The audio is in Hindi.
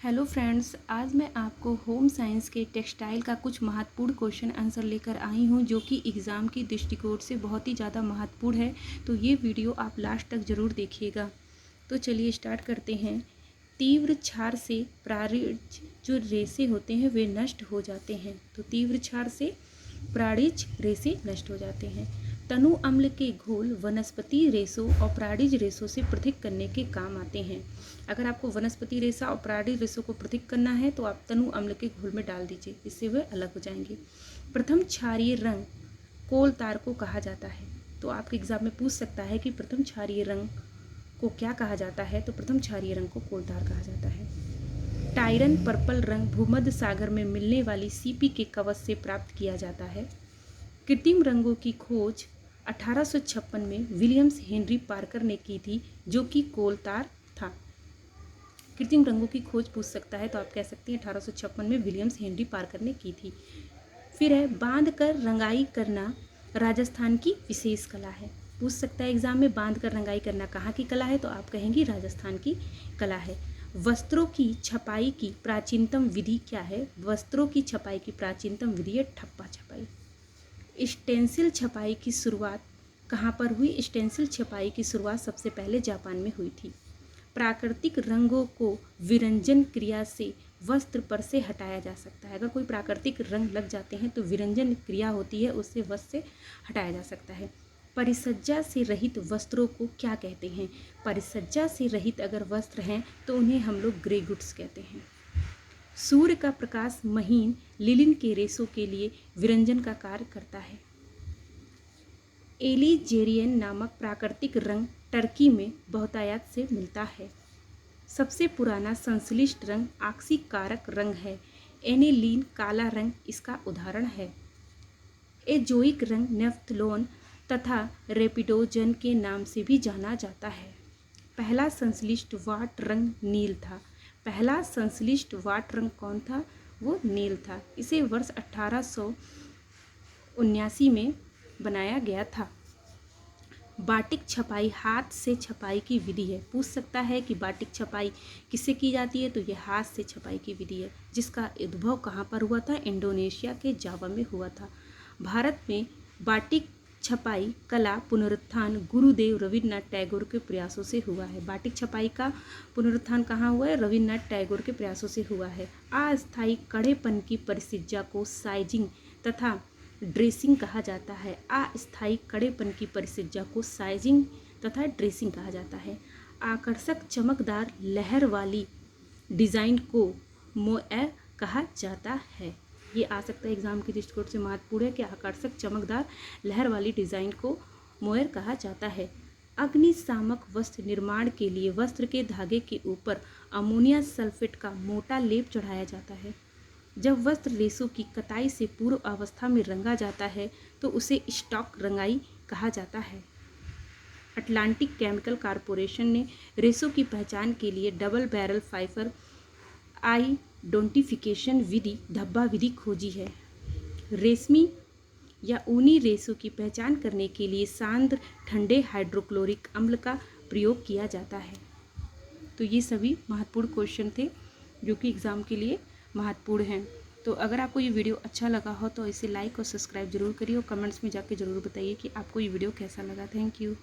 हेलो फ्रेंड्स, आज मैं आपको होम साइंस के टेक्सटाइल का कुछ महत्वपूर्ण क्वेश्चन आंसर लेकर आई हूं, जो कि एग्ज़ाम की दृष्टिकोण से बहुत ही ज़्यादा महत्वपूर्ण है। तो ये वीडियो आप लास्ट तक ज़रूर देखिएगा। तो चलिए स्टार्ट करते हैं। तीव्र क्षार से प्राणिज जो रेशे होते हैं वे नष्ट हो जाते हैं। तो तीव्र क्षार से प्राणिज रेशे नष्ट हो जाते हैं। तनु अम्ल के घोल वनस्पति रेशों और प्राणिज रेशों से पृथक करने के काम आते हैं। अगर आपको वनस्पति रेशा और प्राणिज रेशों को पृथक करना है तो आप तनु अम्ल के घोल में डाल दीजिए, इससे वे अलग हो जाएंगे। प्रथम क्षारीय रंग कोल तार को कहा जाता है। तो आपके एग्जाम में पूछ सकता है कि प्रथम क्षारीय रंग को क्या कहा जाता है। तो प्रथम क्षारीय रंग को कोल तार कहा जाता है। टायरन पर्पल रंग भूमध्य सागर में मिलने वाली सीपी के कवच से प्राप्त किया जाता है। कृत्रिम रंगों की खोज 1856 में विलियम्स हेनरी पार्कर ने की थी, जो कि कोल तार था। कृत्रिम रंगों की खोज पूछ सकता है तो आप कह सकते हैं 1856 में विलियम्स हेनरी पार्कर ने की थी। फिर है बांध कर रंगाई करना राजस्थान की विशेष कला है। पूछ सकता है एग्जाम में बांध कर रंगाई करना कहाँ की कला है, तो आप कहेंगी राजस्थान की कला है। वस्त्रों की छपाई की प्राचीनतम विधि क्या है? वस्त्रों की छपाई की प्राचीनतम विधि है ठप्पा छपाई। स्टेंसिल छपाई की शुरुआत कहाँ पर हुई? स्टेंसिल छपाई की शुरुआत सबसे पहले जापान में हुई थी। प्राकृतिक रंगों को विरंजन क्रिया से वस्त्र पर से हटाया जा सकता है। अगर कोई प्राकृतिक रंग लग जाते हैं तो विरंजन क्रिया होती है, उससे वस्त्र से हटाया जा सकता है। परिसज्जा से रहित वस्त्रों को क्या कहते हैं? परिसज्जा से रहित अगर वस्त्र हैं तो उन्हें हम लोग ग्रे गुड्स कहते हैं। सूर्य का प्रकाश महीन लिलिन के रेशों के लिए विरंजन का कार्य करता है। एलिजेरियन नामक प्राकृतिक रंग टर्की में बहुतायत से मिलता है। सबसे पुराना संश्लिष्ट रंग ऑक्सीकारक रंग है। एनिलीन काला रंग इसका उदाहरण है। एजोइक रंग नेफ्थलोन तथा रेपिडोजन के नाम से भी जाना जाता है। पहला संश्लिष्ट वाट रंग नील था। पहला संश्लिष्ट वाट रंग कौन था? वो नील था। इसे वर्ष 1879 में बनाया गया था। बाटिक छपाई हाथ से छपाई की विधि है। पूछ सकता है कि बाटिक छपाई किससे की जाती है, तो ये हाथ से छपाई की विधि है, जिसका उद्भव कहाँ पर हुआ था? इंडोनेशिया के जावा में हुआ था। भारत में बाटिक छपाई कला पुनरुत्थान गुरुदेव रविन्द्रनाथ टैगोर के प्रयासों से हुआ है। बाटिक छपाई का पुनरुत्थान कहाँ हुआ है? रविन्द्रनाथ टैगोर के प्रयासों से हुआ है। अस्थायी कड़ेपन की परिसज्जा को साइजिंग तथा ड्रेसिंग कहा जाता है। अस्थायी कड़ेपन की परिसज्जा को साइजिंग तथा ड्रेसिंग कहा जाता है। आकर्षक चमकदार लहर वाली डिज़ाइन को मोएर कहा जाता है। ये आ सकता है एग्जाम की दृष्टिकोण से महत्वपूर्ण है कि आकर्षक चमकदार लहर वाली डिज़ाइन को मोएर कहा जाता है। अग्निशामक वस्त्र निर्माण के लिए वस्त्र के धागे के ऊपर अमोनिया सल्फेट का मोटा लेप चढ़ाया जाता है। जब वस्त्र रेशों की कताई से पूर्व अवस्था में रंगा जाता है तो उसे स्टॉक रंगाई कहा जाता है। अटलांटिक केमिकल कॉरपोरेशन ने रेशों की पहचान के लिए डबल बैरल फाइबर आइडेंटिफिकेशन विधि धब्बा विधि खोजी है। रेशमी या ऊनी रेशों की पहचान करने के लिए सांद्र ठंडे हाइड्रोक्लोरिक अम्ल का प्रयोग किया जाता है। तो ये सभी महत्वपूर्ण क्वेश्चन थे जो कि एग्ज़ाम के लिए महत्वपूर्ण हैं। तो अगर आपको ये वीडियो अच्छा लगा हो तो इसे लाइक और सब्सक्राइब जरूर करिए और कमेंट्स में जाके ज़रूर बताइए कि आपको ये वीडियो कैसा लगा। Thank you.